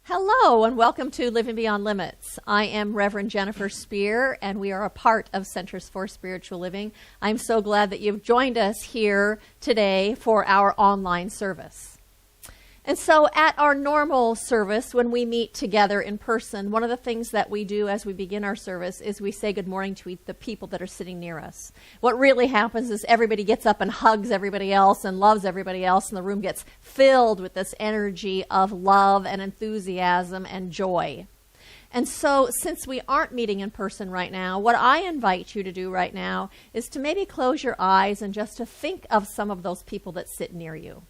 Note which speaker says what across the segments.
Speaker 1: Hello and welcome to Living Beyond Limits. I am Reverend Jennifer Spear and we are a part of Centers for Spiritual Living. I'm so glad that you've joined us here today for our online service. And so at our normal service, when we meet together in person, one of the things that we do as we begin our service is we say good morning to the people that are sitting near us. What really happens is everybody gets up and hugs everybody else and loves everybody else, and the room gets filled with this energy of love and enthusiasm and joy. And so since we aren't meeting in person right now, what I invite you to do right now is to maybe close your eyes and just to think of some of those people that sit near you.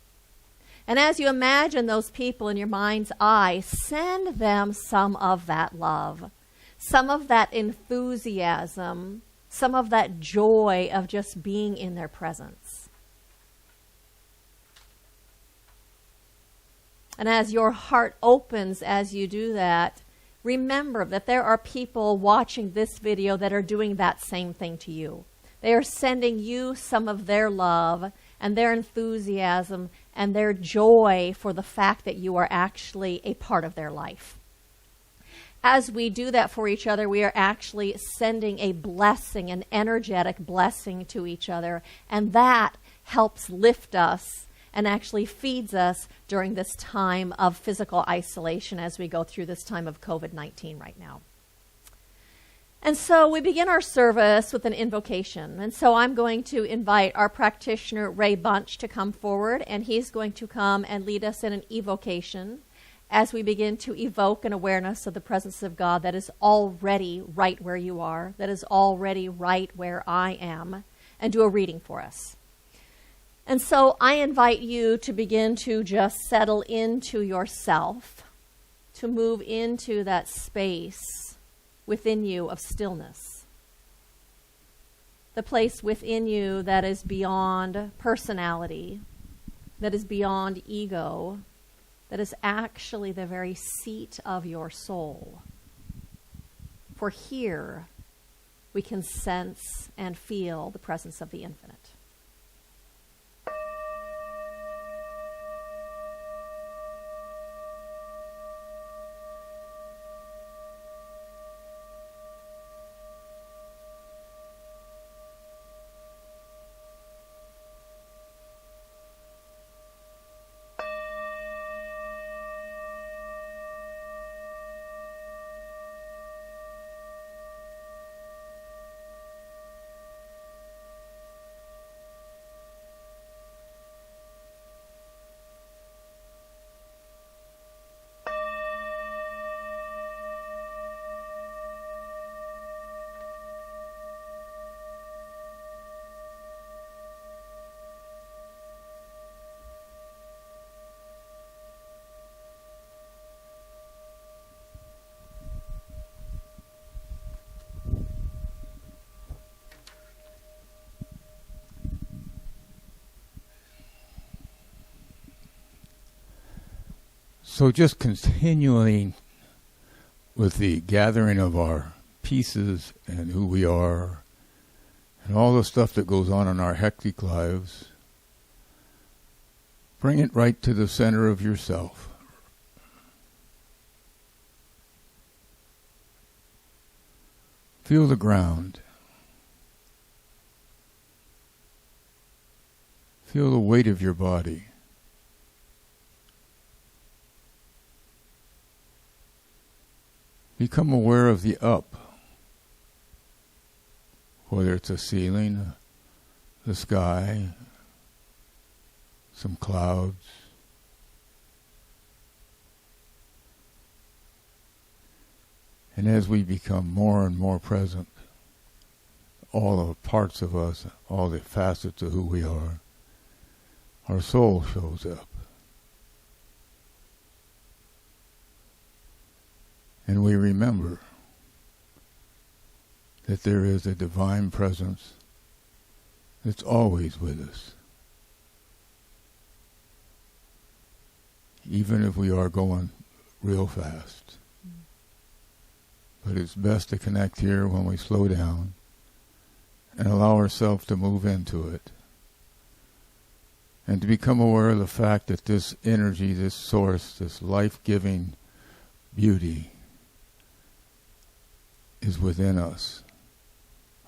Speaker 1: And as you imagine those people in your mind's eye, send them some of that love, some of that enthusiasm, some of that joy of just being in their presence. And as your heart opens as you do that, remember that there are people watching this video that are doing that same thing to you. They are sending you some of their love and their enthusiasm and their joy for the fact that you are actually a part of their life. As we do that for each other, we are actually sending a blessing, an energetic blessing to each other, and that helps lift us and actually feeds us during this time of physical isolation as we go through this time of COVID-19 right now. And so we begin our service with an invocation. And so I'm going to invite our practitioner, Ray Bunch, to come forward, and he's going to come and lead us in an evocation as we begin to evoke an awareness of the presence of God that is already right where you are, that is already right where I am, and do a reading for us. And so I invite you to begin to just settle into yourself, to move into that space within you of stillness. The place within you that is beyond personality, that is beyond ego, that is actually the very seat of your soul. For here we can sense and feel the presence of the infinite.
Speaker 2: So just continuing with the gathering of our pieces and who we are and all the stuff that goes on in our hectic lives, bring it right to the center of yourself. Feel the ground. Feel the weight of your body. Become aware of the up, whether it's a ceiling, the sky, some clouds. And as we become more and more present, all the parts of us, all the facets of who we are, our soul shows up. And we remember that there is a divine presence that's always with us. Even if we are going real fast. But it's best to connect here when we slow down and allow ourselves to move into it. And to become aware of the fact that this energy, this source, this life-giving beauty is within us,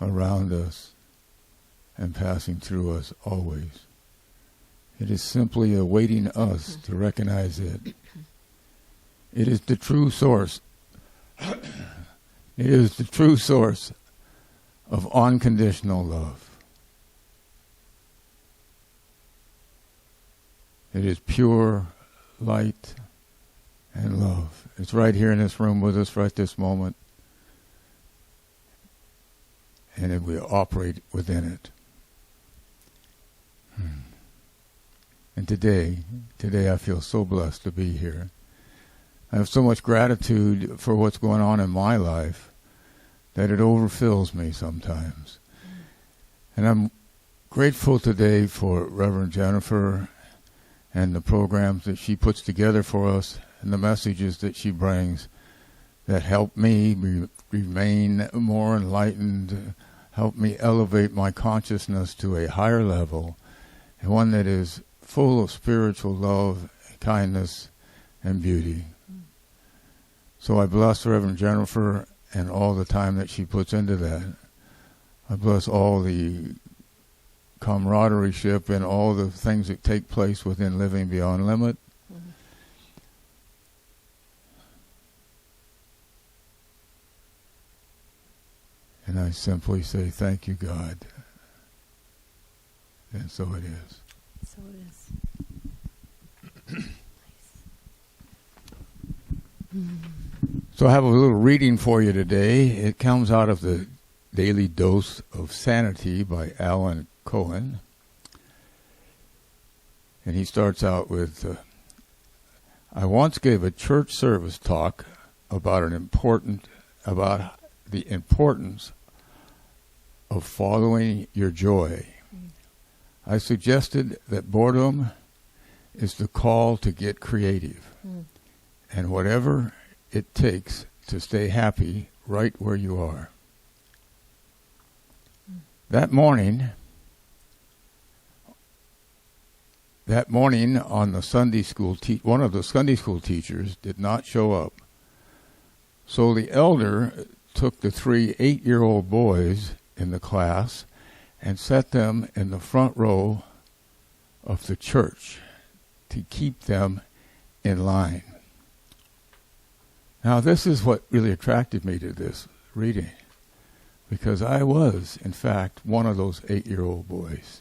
Speaker 2: around us, and passing through us always. It is simply awaiting us to recognize it. It is the true source. It is the true source of unconditional love. It is pure light and love. It's right here in this room with us right this moment. And we operate within it. And today I feel so blessed to be here. I have so much gratitude for what's going on in my life that it overfills me sometimes. And I'm grateful today for Reverend Jennifer and the programs that she puts together for us and the messages that she brings that help me remain more enlightened, help me elevate my consciousness to a higher level, and one that is full of spiritual love, kindness, and beauty. So I bless Reverend Jennifer and all the time that she puts into that. I bless all the camaraderie and all the things that take place within Living Beyond Limit. Mm-hmm. And I simply say, thank you, God. And so it is.
Speaker 1: So it is.
Speaker 2: So I have a little reading for you today. It comes out of the Daily Dose of Sanity by Alan Cohen. And he starts out with, I once gave a church service talk about the importance of following your joy. I suggested that boredom is the call to get creative, and whatever it takes to stay happy right where you are. That morning on the Sunday school, one of the Sunday school teachers did not show up. So the elder took the 3 8-year-old boys in the class and set them in the front row of the church to keep them in line. Now, this is what really attracted me to this reading, because I was, in fact, one of those 8-year-old boys.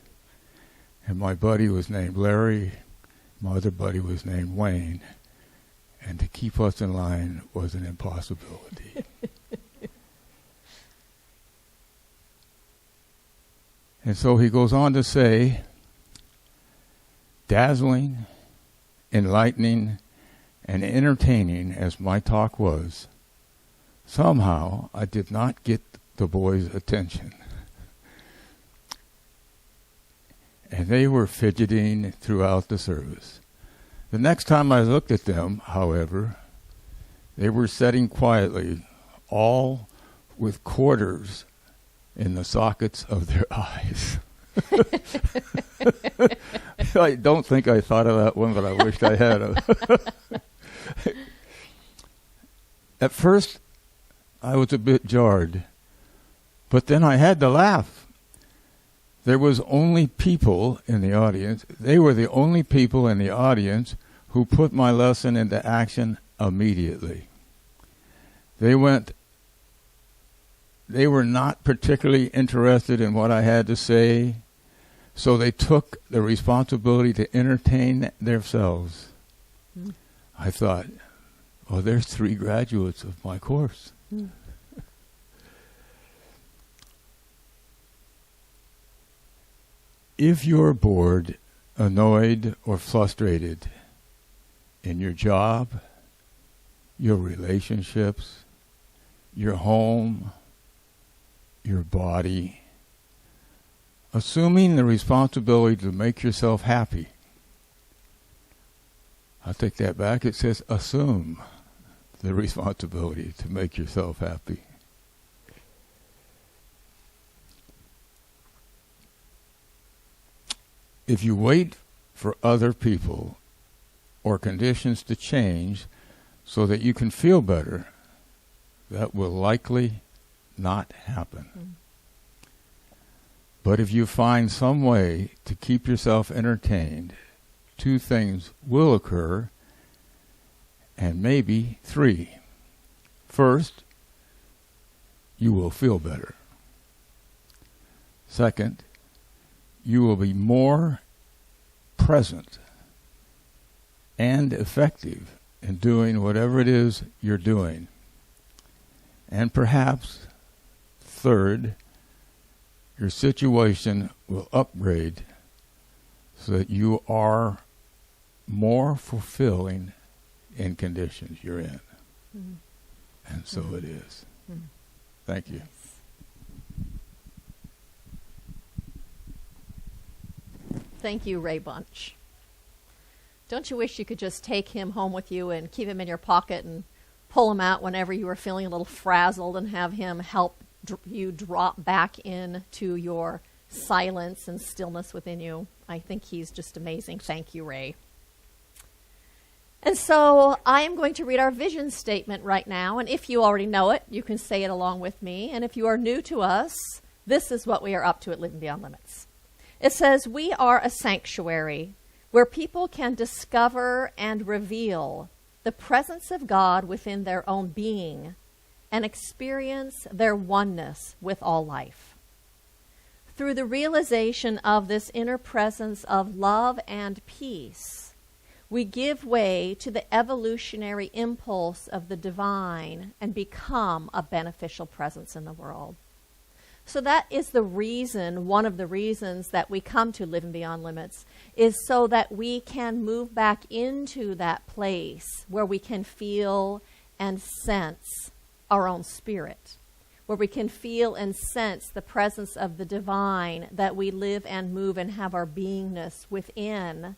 Speaker 2: And my buddy was named Larry, my other buddy was named Wayne, and to keep us in line was an impossibility. And so he goes on to say, dazzling, enlightening, and entertaining as my talk was, somehow I did not get the boys' attention. And they were fidgeting throughout the service. The next time I looked at them, however, they were sitting quietly, all with quarters in the sockets of their eyes. I don't think I thought of that one, but I wished I had. At first, I was a bit jarred, but then I had to laugh. There was only people in the audience. They were the only people in the audience who put my lesson into action immediately. They were not particularly interested in what I had to say, so they took the responsibility to entertain themselves. I thought, well, there's 3 graduates of my course. If you're bored, annoyed, or frustrated in your job, your relationships, your home, your body, assuming the responsibility to make yourself happy. I'll take that back. It says assume the responsibility to make yourself happy. If you wait for other people or conditions to change so that you can feel better, that will likely not happen. But if you find some way to keep yourself entertained, two things will occur, and maybe three. First, you will feel better. Second, you will be more present and effective in doing whatever it is you're doing. And perhaps, third, your situation will upgrade so that you are more fulfilling in conditions you're in. And so it is. Thank you.
Speaker 1: Thank you, Ray Bunch. Don't you wish you could just take him home with you and keep him in your pocket and pull him out whenever you were feeling a little frazzled and have him help you drop back into your silence and stillness within you? I think he's just amazing. Thank you, Ray. And so I am going to read our vision statement right now. And if you already know it, you can say it along with me. And if you are new to us, this is what we are up to at Living Beyond Limits. It says, we are a sanctuary where people can discover and reveal the presence of God within their own being and experience their oneness with all life. Through the realization of this inner presence of love and peace, we give way to the evolutionary impulse of the divine and become a beneficial presence in the world. So that is the reason, one of the reasons that we come to Living Beyond Limits, is so that we can move back into that place where we can feel and sense our own spirit, where we can feel and sense the presence of the divine that we live and move and have our beingness within,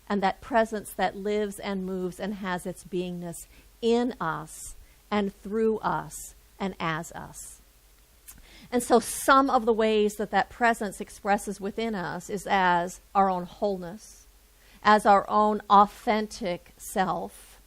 Speaker 1: and that presence that lives and moves and has its beingness in us and through us and as us. And so some of the ways that that presence expresses within us is as our own wholeness, as our own authentic self,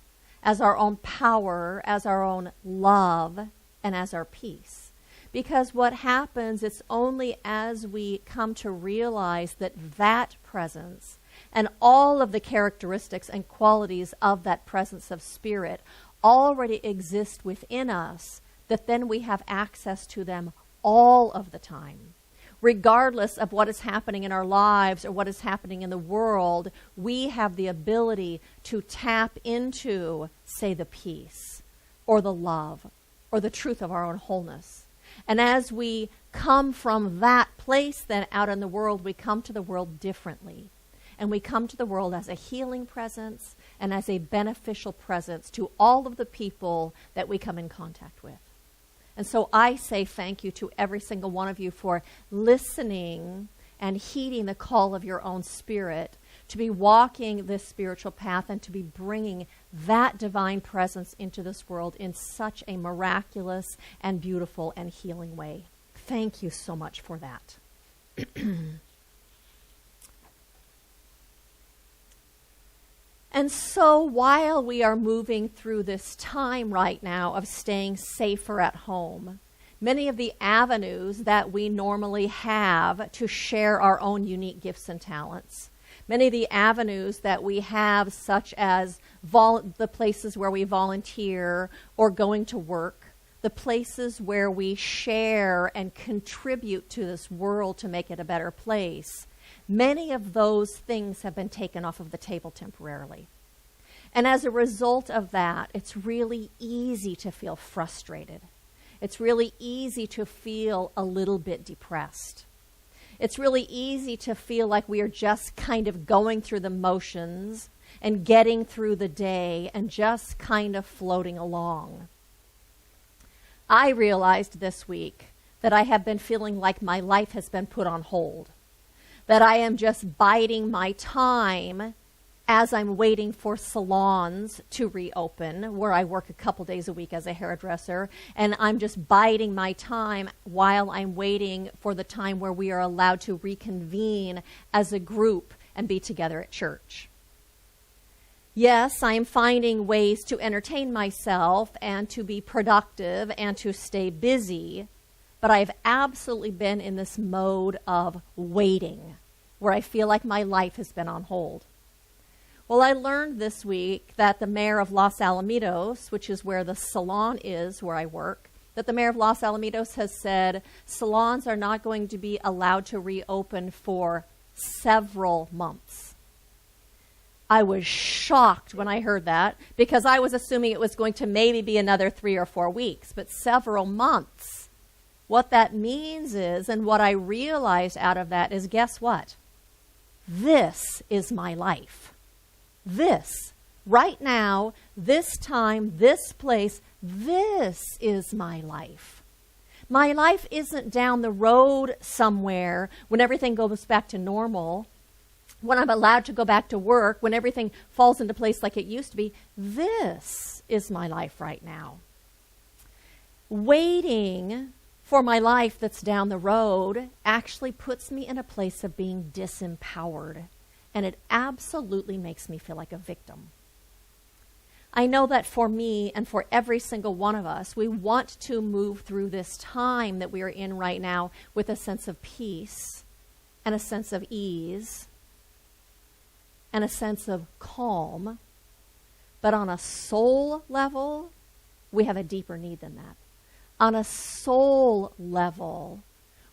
Speaker 1: as our own power, as our own love, and as our peace. Because what happens, it's only as we come to realize that that presence and all of the characteristics and qualities of that presence of spirit already exist within us, that then we have access to them all of the time. Regardless of what is happening in our lives or what is happening in the world, we have the ability to tap into, say, the peace or the love or the truth of our own wholeness. And as we come from that place then out in the world, we come to the world differently. And we come to the world as a healing presence and as a beneficial presence to all of the people that we come in contact with. And so I say thank you to every single one of you for listening and heeding the call of your own spirit to be walking this spiritual path and to be bringing that divine presence into this world in such a miraculous and beautiful and healing way. Thank you so much for that. And so while we are moving through this time right now of staying safer at home, many of the avenues that we normally have to share our own unique gifts and talents, many of the avenues that we have, such as the places where we volunteer or going to work, the places where we share and contribute to this world to make it a better place, many of those things have been taken off of the table temporarily. And as a result of that, it's really easy to feel frustrated. It's really easy to feel a little bit depressed. It's really easy to feel like we are just kind of going through the motions and getting through the day and just kind of floating along. I realized this week that I have been feeling like my life has been put on hold, that I am just biding my time as I'm waiting for salons to reopen, where I work a couple days a week as a hairdresser, and I'm just biding my time while I'm waiting for the time where we are allowed to reconvene as a group and be together at church. Yes, I am finding ways to entertain myself and to be productive and to stay busy, but I've absolutely been in this mode of waiting, where I feel like my life has been on hold. Well, I learned this week that the mayor of Los Alamitos, which is where the salon is where I work, that the mayor of Los Alamitos has said salons are not going to be allowed to reopen for several months. I was shocked when I heard that because I was assuming it was going to maybe be another 3 or 4 weeks, but several months. What that means is, and what I realized out of that is, guess what? This is my life. This, right now, this time, this place, this is my life. My life isn't down the road somewhere when everything goes back to normal, when I'm allowed to go back to work, when everything falls into place like it used to be. This is my life right now. Waiting for my life that's down the road actually puts me in a place of being disempowered, and it absolutely makes me feel like a victim. I know that for me and for every single one of us, we want to move through this time that we are in right now with a sense of peace and a sense of ease and a sense of calm. But on a soul level, we have a deeper need than that. On a soul level,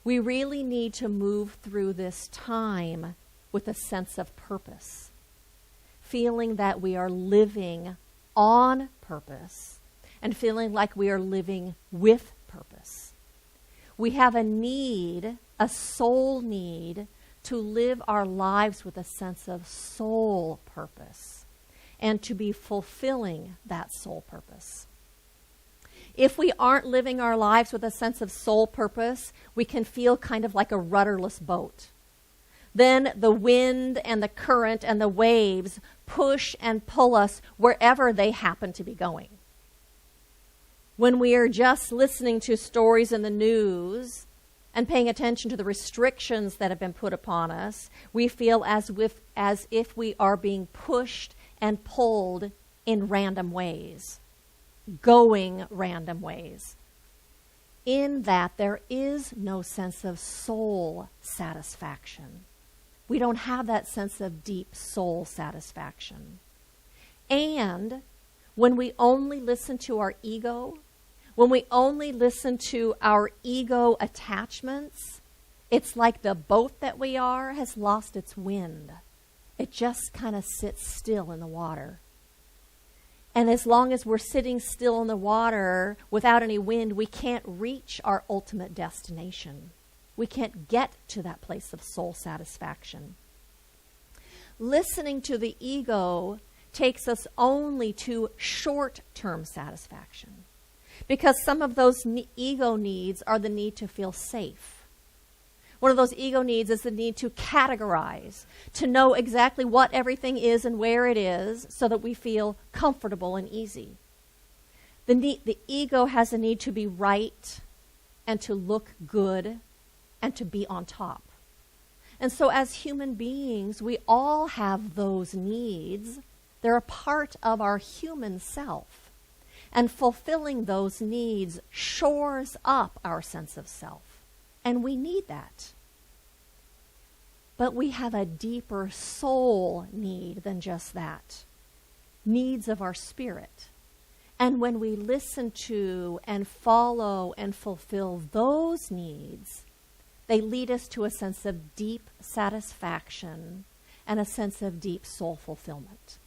Speaker 1: we really need to move through this time with a sense of purpose, feeling that we are living on purpose and feeling like we are living with purpose. We have a need, a soul need, to live our lives with a sense of soul purpose and to be fulfilling that soul purpose. If we aren't living our lives with a sense of soul purpose, we can feel kind of like a rudderless boat. Then the wind and the current and the waves push and pull us wherever they happen to be going. When we are just listening to stories in the news and paying attention to the restrictions that have been put upon us, we feel as if we are being pushed and pulled in random ways, going random ways. In that, there is no sense of soul satisfaction. We don't have that sense of deep soul satisfaction. And when we only listen to our ego, when we only listen to our ego attachments, it's like the boat that we are has lost its wind. It just kind of sits still in the water. And as long as we're sitting still in the water without any wind, we can't reach our ultimate destination. We can't get to that place of soul satisfaction. Listening to the ego takes us only to short-term satisfaction, because some of those ego needs are the need to feel safe. One of those ego needs is the need to categorize, to know exactly what everything is and where it is so that we feel comfortable and easy. The ego has a need to be right and to look good and to be on top. And so as human beings, we all have those needs. They're a part of our human self. And fulfilling those needs shores up our sense of self. And we need that. But we have a deeper soul need than just that. Needs of our spirit. And when we listen to and follow and fulfill those needs, they lead us to a sense of deep satisfaction and a sense of deep soul fulfillment.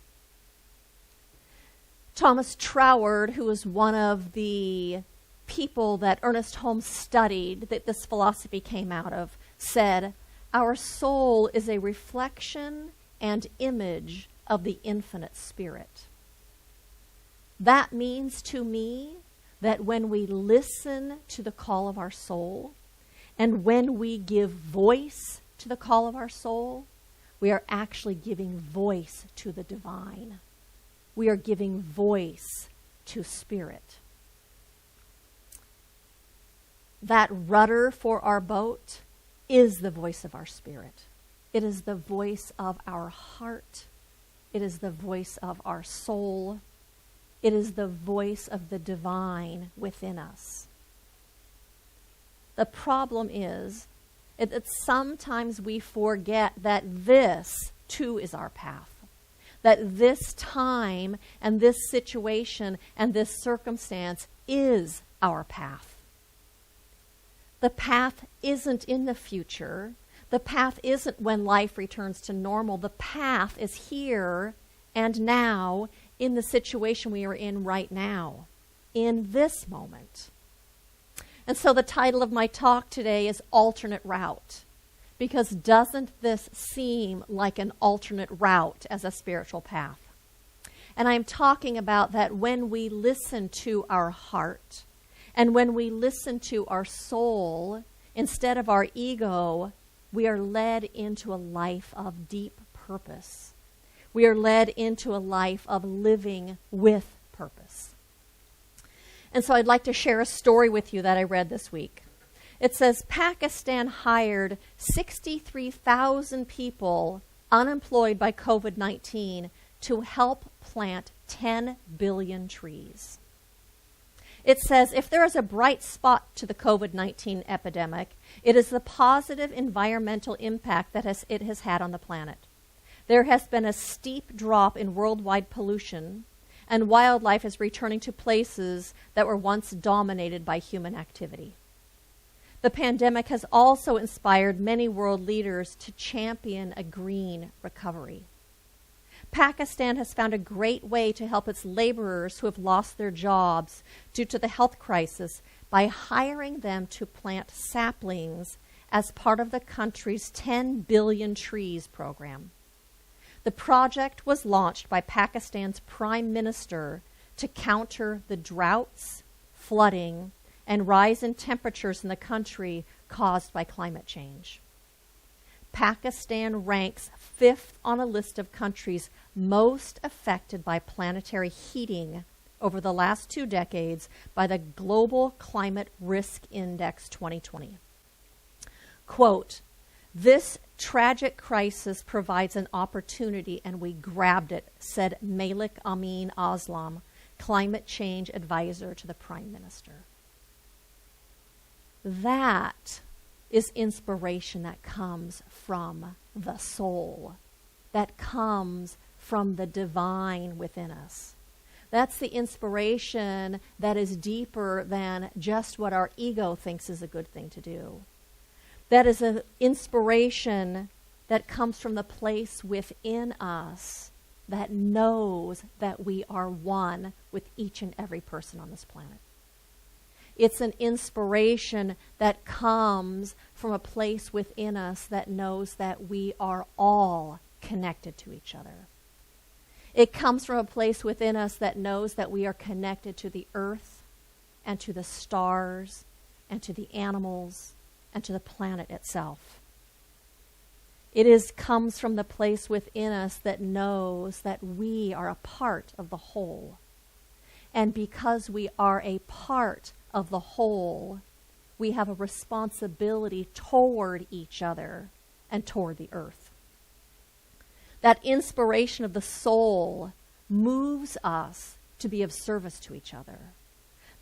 Speaker 1: Thomas Troward, who was one of the people that Ernest Holmes studied, that this philosophy came out of, said, "Our soul is a reflection and image of the infinite spirit." That means to me that when we listen to the call of our soul, and when we give voice to the call of our soul, we are actually giving voice to the divine. We are giving voice to spirit. That rudder for our boat is the voice of our spirit. It is the voice of our heart. It is the voice of our soul. It is the voice of the divine within us. The problem is that sometimes we forget that this too is our path. That this time and this situation and this circumstance is our path. The path isn't in the future. The path isn't when life returns to normal. The path is here and now in the situation we are in right now, in this moment. And so the title of my talk today is Alternate Route, because doesn't this seem like an alternate route as a spiritual path? And I'm talking about that when we listen to our heart and when we listen to our soul instead of our ego, we are led into a life of deep purpose. We are led into a life of living with purpose. And so I'd like to share a story with you that I read this week. It says Pakistan hired 63,000 people unemployed by COVID-19 to help plant 10 billion trees. It says if there is a bright spot to the COVID-19 epidemic, it is the positive environmental impact that it has had on the planet. There has been a steep drop in worldwide pollution, and wildlife is returning to places that were once dominated by human activity. The pandemic has also inspired many world leaders to champion a green recovery. Pakistan has found a great way to help its laborers who have lost their jobs due to the health crisis by hiring them to plant saplings as part of the country's 10 billion trees program. The project was launched by Pakistan's Prime Minister to counter the droughts, flooding, and rise in temperatures in the country caused by climate change. Pakistan ranks 5th on a list of countries most affected by planetary heating over the last 2 decades by the Global Climate Risk Index 2020. Quote, "This tragic crisis provides an opportunity and we grabbed it," said Malik Amin Aslam, climate change advisor to the Prime Minister. That is inspiration that comes from the soul, that comes from the divine within us. That's the inspiration that is deeper than just what our ego thinks is a good thing to do. That is an inspiration that comes from the place within us that knows that we are one with each and every person on this planet. It's an inspiration that comes from a place within us that knows that we are all connected to each other. It comes from a place within us that knows that we are connected to the earth and to the stars and to the animals and to the planet itself. It comes from the place within us that knows that we are a part of the whole. And because we are a part of the whole, we have a responsibility toward each other and toward the earth. That inspiration of the soul moves us to be of service to each other.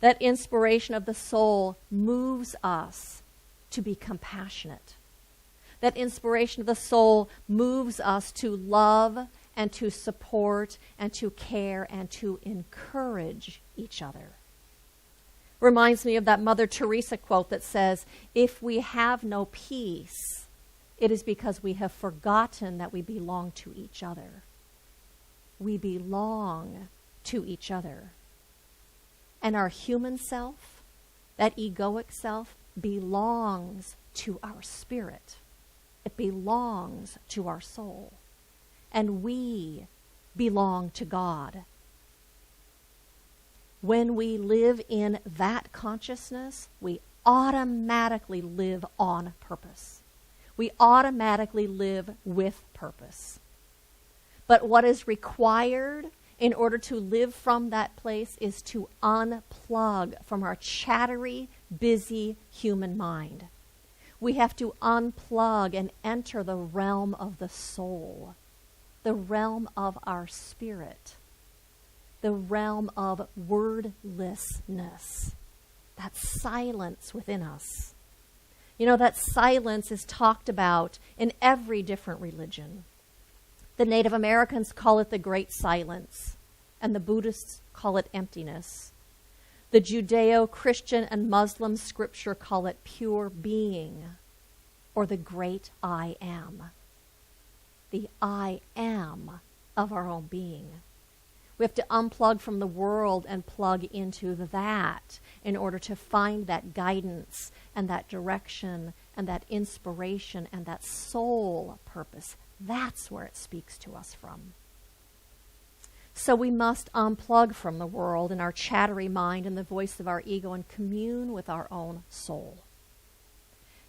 Speaker 1: That inspiration of the soul moves us to be compassionate. That inspiration of the soul moves us to love and to support and to care and to encourage each other. Reminds me of that Mother Teresa quote that says, "If we have no peace, it is because we have forgotten that we belong to each other." We belong to each other. And our human self, that egoic self, belongs to our spirit. It belongs to our soul. And we belong to God. When we live in that consciousness, we automatically live on purpose. We automatically live with purpose. But what is required in order to live from that place is to unplug from our chattery, busy human mind. We have to unplug and enter the realm of the soul. the realm of our spirit, the realm of wordlessness, that silence within us. You know, that silence is talked about in every different religion. The Native Americans call it the Great Silence, and the Buddhists call it emptiness. The Judeo-Christian and Muslim scripture call it pure being, or the great I am. The I am of our own being. We have to unplug from the world and plug into that in order to find that guidance and that direction and that inspiration and that soul purpose. That's where it speaks to us from. So we must unplug from the world and our chattery mind and the voice of our ego and commune with our own soul.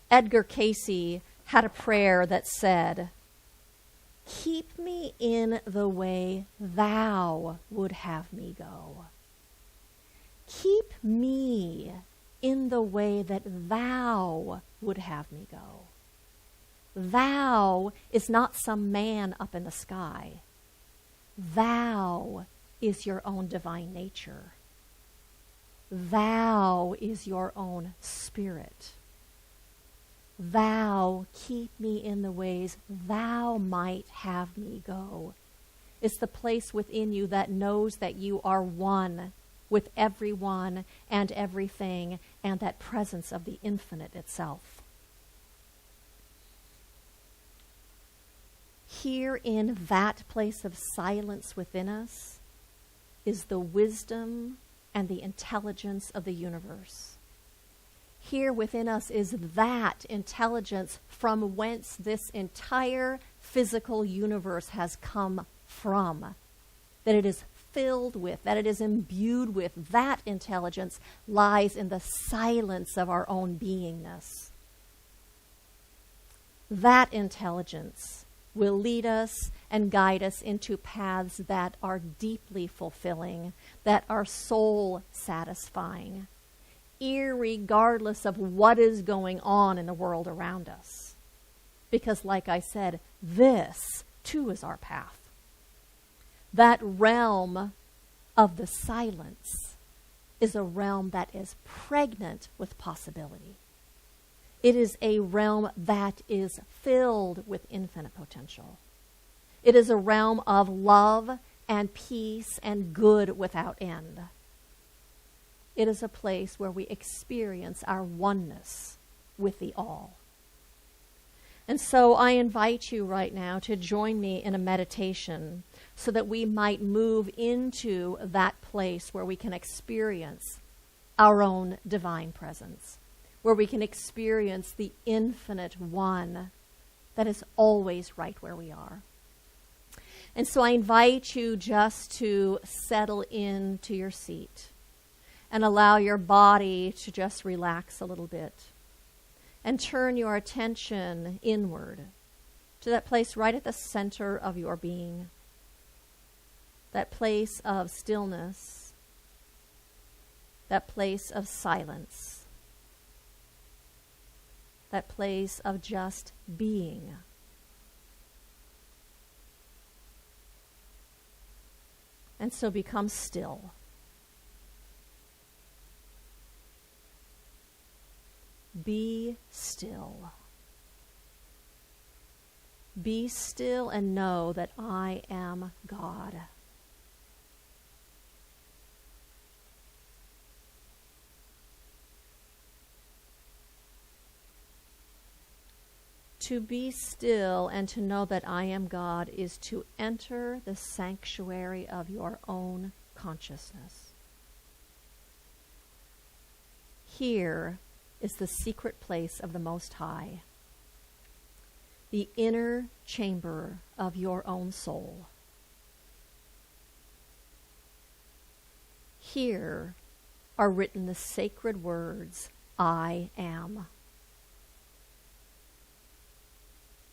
Speaker 1: Edgar Cayce had a prayer that said, "Keep me in the way thou would have me go. Keep me in the way that thou would have me go." Thou is not some man up in the sky. Thou is your own divine nature. Thou is your own spirit. Thou keep me in the ways thou might have me go. It's the place within you that knows that you are one with everyone and everything and that presence of the infinite itself. Here in that place of silence within us is the wisdom and the intelligence of the universe. Here within us is that intelligence from whence this entire physical universe has come from, that it is filled with, that it is imbued with. That intelligence lies in the silence of our own beingness. That intelligence will lead us and guide us into paths that are deeply fulfilling, that are soul satisfying, irregardless of what is going on in the world around us. Because like I said, this too is our path. That realm of the silence is a realm that is pregnant with possibility. It is a realm that is filled with infinite potential. It is a realm of love and peace and good without end. It is a place where we experience our oneness with the all. And so I invite you right now to join me in a meditation so that we might move into that place where we can experience our own divine presence, where we can experience the infinite one that is always right where we are. And so I invite you just to settle into your seat and allow your body to just relax a little bit. And turn your attention inward to that place right at the center of your being, that place of stillness, that place of silence, that place of just being. And so become still. Be still. Be still and know that I am God. To be still and to know that I am God is to enter the sanctuary of your own consciousness. Here is the secret place of the Most High, the inner chamber of your own soul. Here are written the sacred words, I am.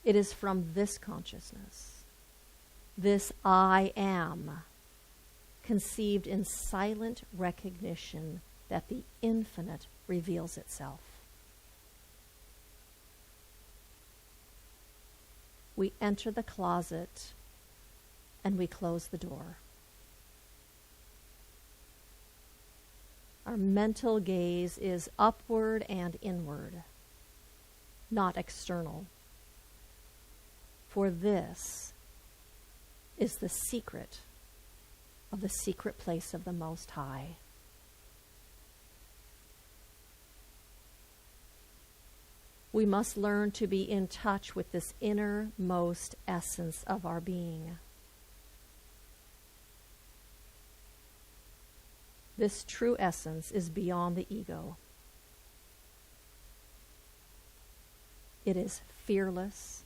Speaker 1: It is from this consciousness, this I am, conceived in silent recognition that the infinite reveals itself. We enter the closet and we close the door. Our mental gaze is upward and inward, not external. For this is the secret of the secret place of the Most High. We must learn to be in touch with this innermost essence of our being. This true essence is beyond the ego. It is fearless.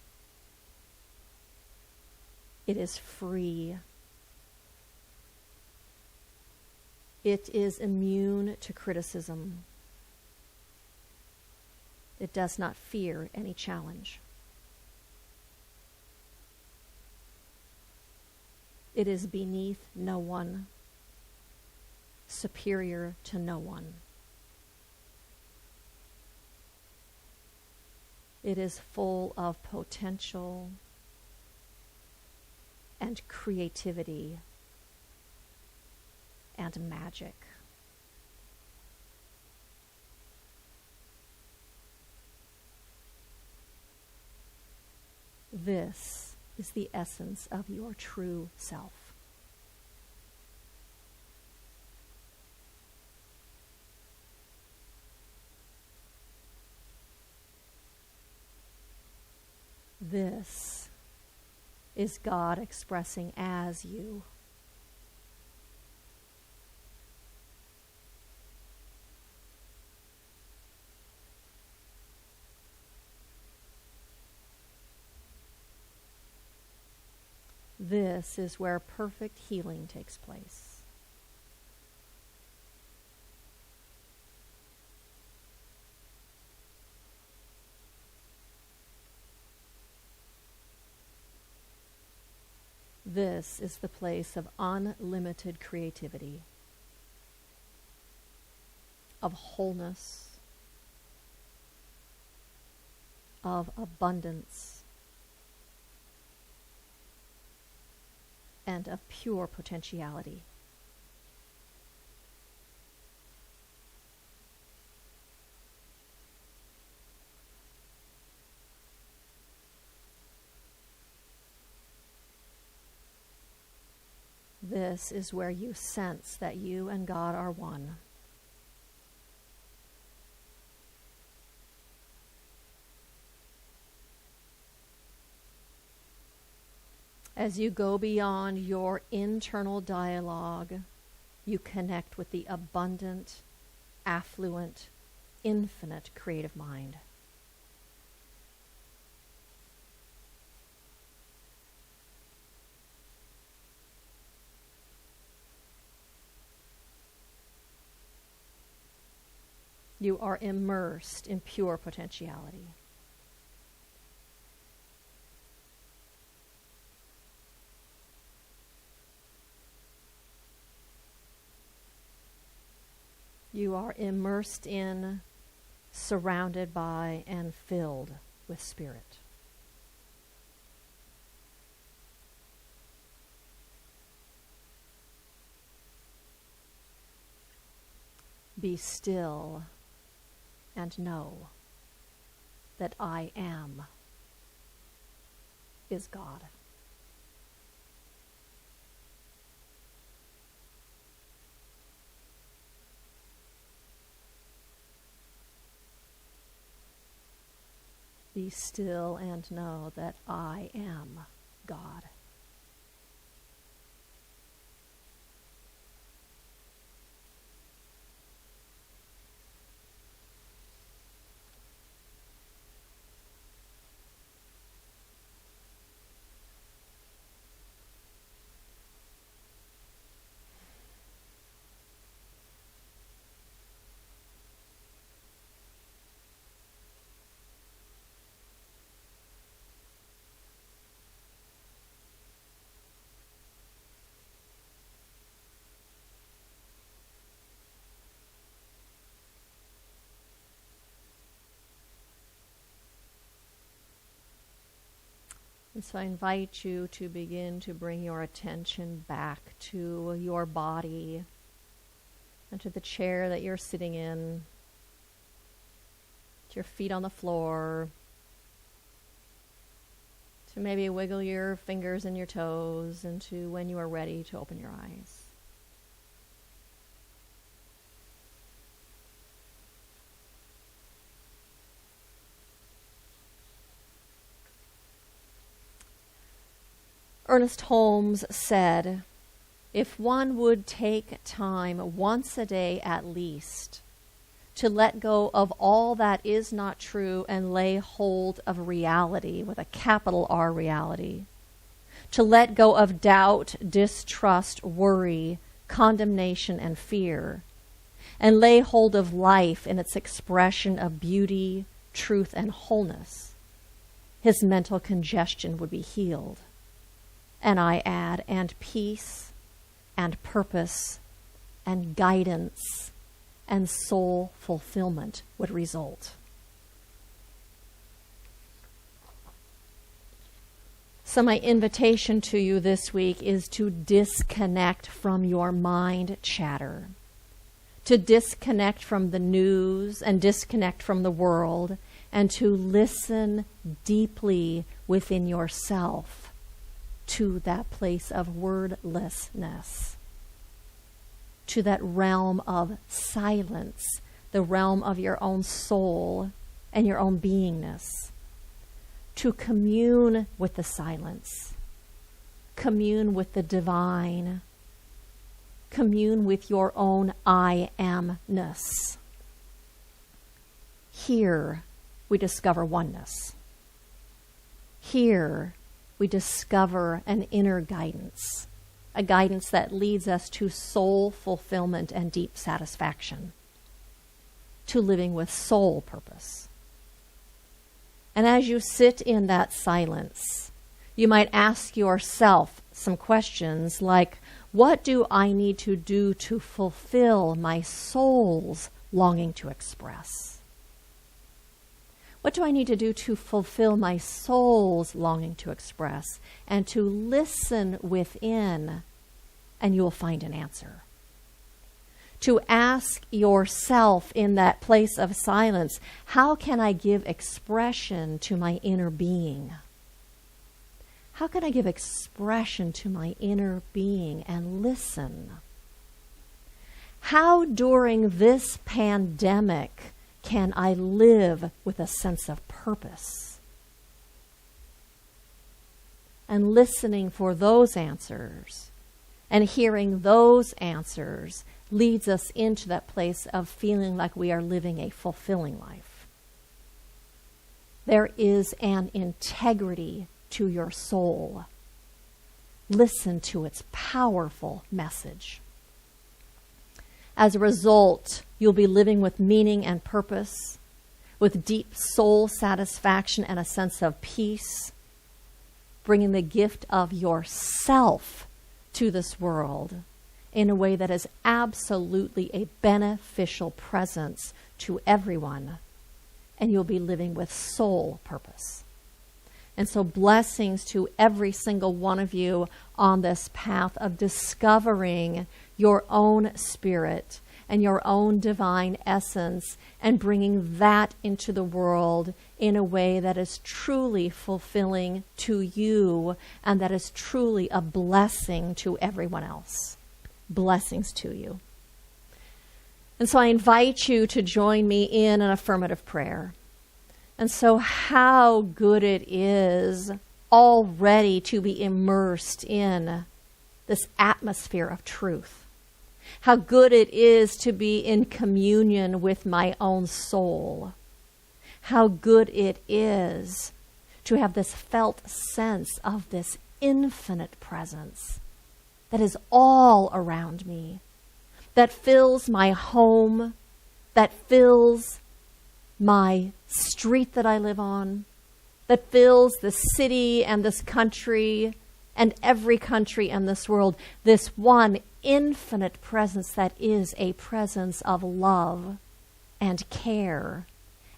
Speaker 1: It is free. It is immune to criticism. It does not fear any challenge. It is beneath no one, superior to no one. It is full of potential and creativity and magic. This is the essence of your true self. This is God expressing as you. This is where perfect healing takes place. This is the place of unlimited creativity, of wholeness, of abundance, and of pure potentiality. This is where you sense that you and God are one. As you go beyond your internal dialogue, you connect with the abundant, affluent, infinite creative mind. You are immersed in pure potentiality. You are immersed in, surrounded by, and filled with spirit. Be still and know that I am is God. Be still and know that I am God. And so I invite you to begin to bring your attention back to your body and to the chair that you're sitting in, to your feet on the floor, to maybe wiggle your fingers and your toes, and to, when you are ready, to open your eyes. Ernest Holmes said, "If one would take time once a day at least to let go of all that is not true and lay hold of reality," with a capital R, reality, to let go of doubt, distrust, worry, condemnation, and fear, and lay hold of life in its expression of beauty, truth, and wholeness, his mental congestion would be healed. And I add, and peace, and purpose, and guidance, and soul fulfillment would result. So my invitation to you this week is to disconnect from your mind chatter, to disconnect from the news and disconnect from the world, and to listen deeply within yourself to that place of wordlessness, to that realm of silence, the realm of your own soul and your own beingness, to commune with the silence, commune with the divine, commune with your own I amness. Here we discover oneness. Here we discover an inner guidance, a guidance that leads us to soul fulfillment and deep satisfaction, to living with soul purpose. And as you sit in that silence, you might ask yourself some questions like, what do I need to do to fulfill my soul's longing to express? What do I need to do to fulfill my soul's longing to express? And to listen within, and you will find an answer. To ask yourself in that place of silence, how can I give expression to my inner being? How can I give expression to my inner being and listen? How during this pandemic can I live with a sense of purpose? And listening for those answers and hearing those answers leads us into that place of feeling like we are living a fulfilling life. There is an integrity to your soul. Listen to its powerful message. As a result, you'll be living with meaning and purpose, with deep soul satisfaction and a sense of peace, bringing the gift of yourself to this world in a way that is absolutely a beneficial presence to everyone, and you'll be living with soul purpose. And so blessings to every single one of you on this path of discovering your own spirit and your own divine essence and bringing that into the world in a way that is truly fulfilling to you and that is truly a blessing to everyone else. Blessings to you. And so I invite you to join me in an affirmative prayer. And so how good it is already to be immersed in this atmosphere of truth. How good it is to be in communion with my own soul. How good it is to have this felt sense of this infinite presence that is all around me, that fills my home, that fills my street that I live on, that fills the city and this country and every country in this world, this one infinite presence that is a presence of love and care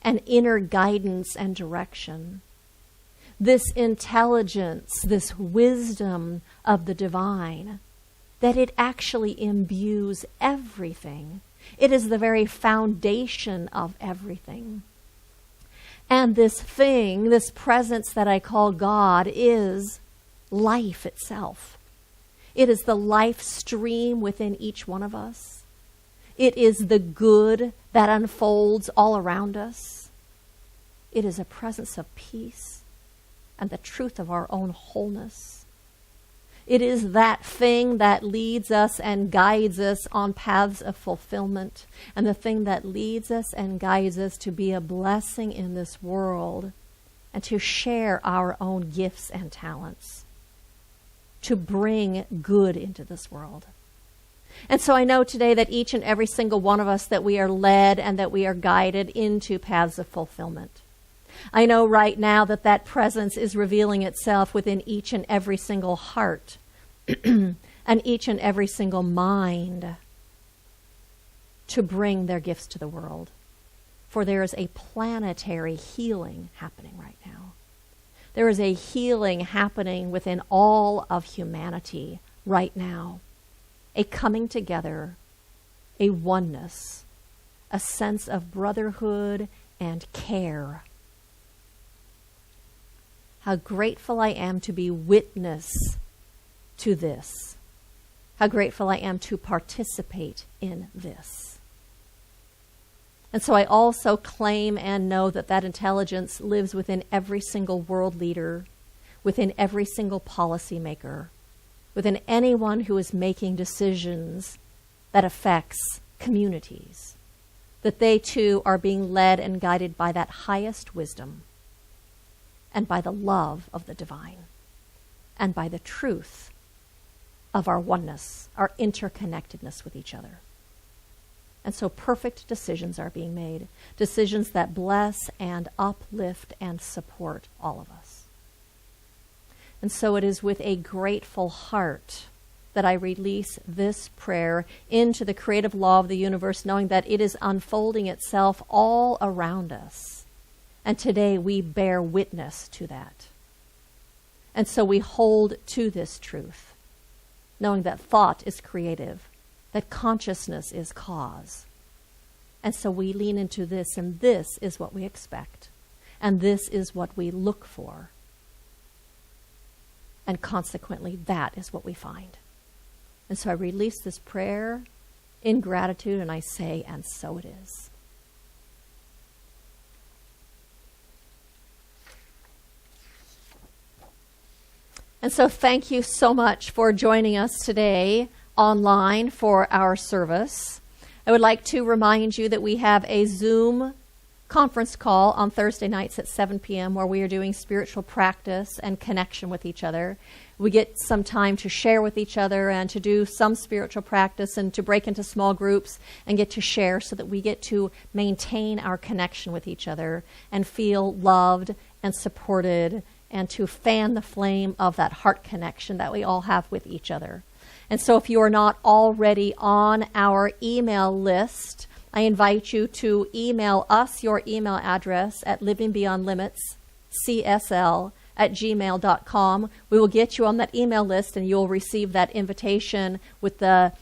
Speaker 1: and inner guidance and direction. this intelligence, this wisdom of the divine, that it actually imbues everything. It is the very foundation of everything. And this thing, this presence that I call God, is life itself. It is the life stream within each one of us. It is the good that unfolds all around us. It is a presence of peace and the truth of our own wholeness. It is that thing that leads us and guides us on paths of fulfillment, and the thing that leads us and guides us to be a blessing in this world and to share our own gifts and talents, to bring good into this world. And so I know today that each and every single one of us, that we are led and that we are guided into paths of fulfillment. I know right now that that presence is revealing itself within each and every single heart and each and every single mind to bring their gifts to the world. For there is a planetary healing happening right now. There is a healing happening within all of humanity right now. A coming together, a oneness, a sense of brotherhood and care. How grateful I am to be witness to this. How grateful I am to participate in this. And so I also claim and know that that intelligence lives within every single world leader, within every single policymaker, within anyone who is making decisions that affects communities, that they too are being led and guided by that highest wisdom and by the love of the divine and by the truth of our oneness, our interconnectedness with each other. And so perfect decisions are being made, decisions that bless and uplift and support all of us. And so it is with a grateful heart that I release this prayer into the creative law of the universe, knowing that it is unfolding itself all around us. And today we bear witness to that. And so we hold to this truth, knowing that thought is creative, that consciousness is cause. And so we lean into this, and this is what we expect. And this is what we look for. And consequently, that is what we find. And so I release this prayer in gratitude, and I say, and so it is. And so thank you so much for joining us today online for our service. I would like to remind you that we have a Zoom conference call on Thursday nights at 7 p.m. where we are doing spiritual practice and connection with each other. We get some time to share with each other and to do some spiritual practice and to break into small groups and get to share so that we get to maintain our connection with each other and feel loved and supported and to fan the flame of that heart connection that we all have with each other. And so if you are not already on our email list, I invite you to email us your email address at livingbeyondlimitscsl@gmail.com. We will get you on that email list, and you'll receive that invitation with the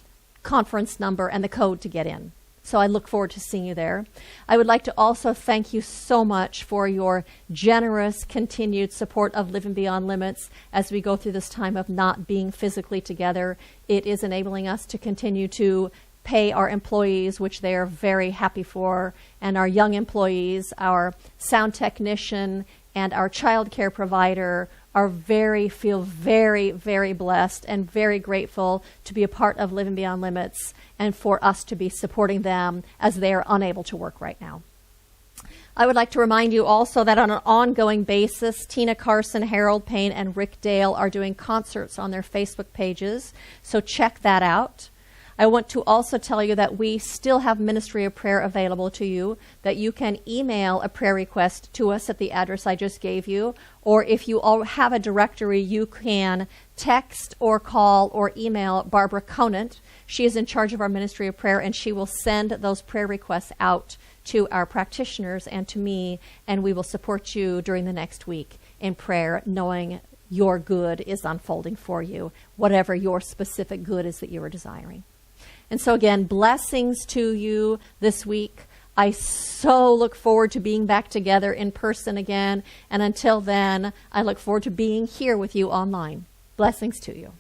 Speaker 1: conference number and the code to get in. So I look forward to seeing you there. I would like to also thank you so much for your generous continued support of Living Beyond Limits as we go through this time of not being physically together. It is enabling us to continue to pay our employees, which they are very happy for, and our young employees, our sound technician, and our child care provider feel very, very blessed and very grateful to be a part of Living Beyond Limits and for us to be supporting them as they are unable to work right now. I would like to remind you also that on an ongoing basis, Tina Carson, Harold Payne, and Rick Dale are doing concerts on their Facebook pages, so check that out. I want to also tell you that we still have Ministry of Prayer available to you, that you can email a prayer request to us at the address I just gave you, or if you all have a directory, you can text or call or email Barbara Conant. She is in charge of our Ministry of Prayer, and she will send those prayer requests out to our practitioners and to me, and we will support you during the next week in prayer, knowing your good is unfolding for you, whatever your specific good is that you are desiring. And so again, blessings to you this week. I so look forward to being back together in person again. And until then, I look forward to being here with you online. Blessings to you.